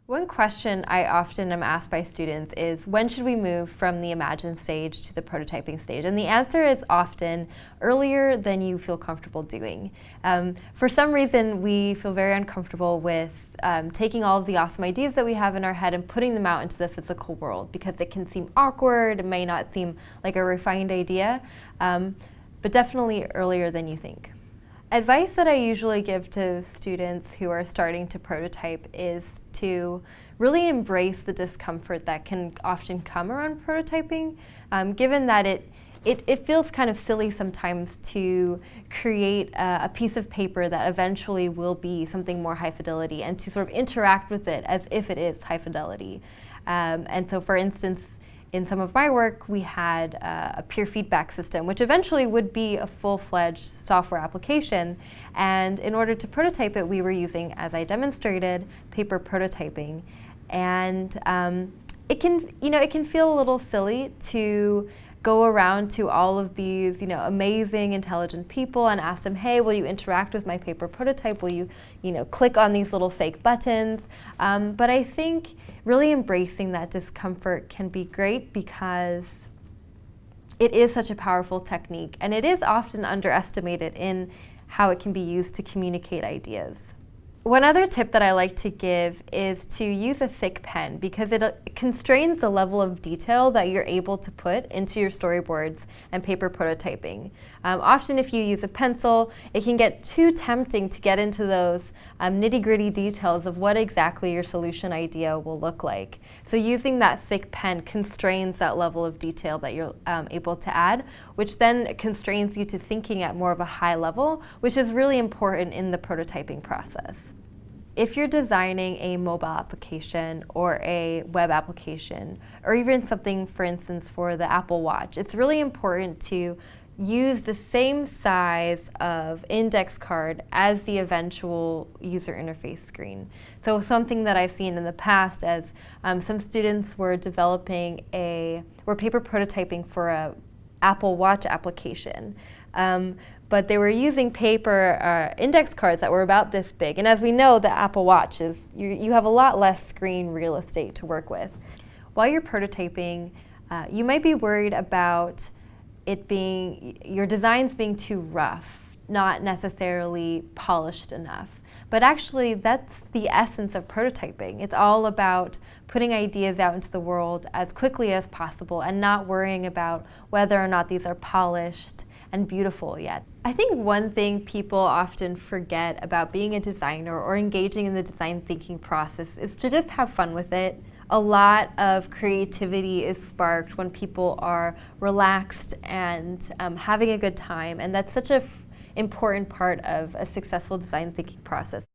One question I often am asked by students is, when should we move from the imagine stage to the prototyping stage? And the answer is often earlier than you feel comfortable doing. For some reason, we feel very uncomfortable with taking all of the awesome ideas that we have in our head and putting them out into the physical world because it can seem awkward, it may not seem like a refined idea, but definitely earlier than you think. Advice that I usually give to students who are starting to prototype is to really embrace the discomfort that can often come around prototyping, given that it feels kind of silly sometimes to create a piece of paper that eventually will be something more high fidelity and to sort of interact with it as if it is high fidelity. And so, for instance, in some of my work, we had a peer feedback system, which eventually would be a full-fledged software application. And in order to prototype it, we were using, as I demonstrated, paper prototyping. And it can feel a little silly to go around to all of these, amazing, intelligent people and ask them, hey, will you interact with my paper prototype? Will you, click on these little fake buttons? But I think really embracing that discomfort can be great because it is such a powerful technique, and it is often underestimated in how it can be used to communicate ideas. One other tip that I like to give is to use a thick pen because it constrains the level of detail that you're able to put into your storyboards and paper prototyping. Often if you use a pencil, it can get too tempting to get into those nitty-gritty details of what exactly your solution idea will look like. So using that thick pen constrains that level of detail that you're able to add, which then constrains you to thinking at more of a high level, which is really important in the prototyping process. If you're designing a mobile application or a web application, or even something, for instance, for the Apple Watch, it's really important to use the same size of index card as the eventual user interface screen. So something that I've seen in the past as some students were were paper prototyping for a Apple Watch application. But they were using paper index cards that were about this big. And as we know, the Apple Watch you have a lot less screen real estate to work with. While you're prototyping, you might be worried about your designs being too rough, not necessarily polished enough. But actually, that's the essence of prototyping. It's all about putting ideas out into the world as quickly as possible and not worrying about whether or not these are polished and beautiful yet. I think one thing people often forget about being a designer or engaging in the design thinking process is to just have fun with it. A lot of creativity is sparked when people are relaxed and having a good time, and that's such an important part of a successful design thinking process.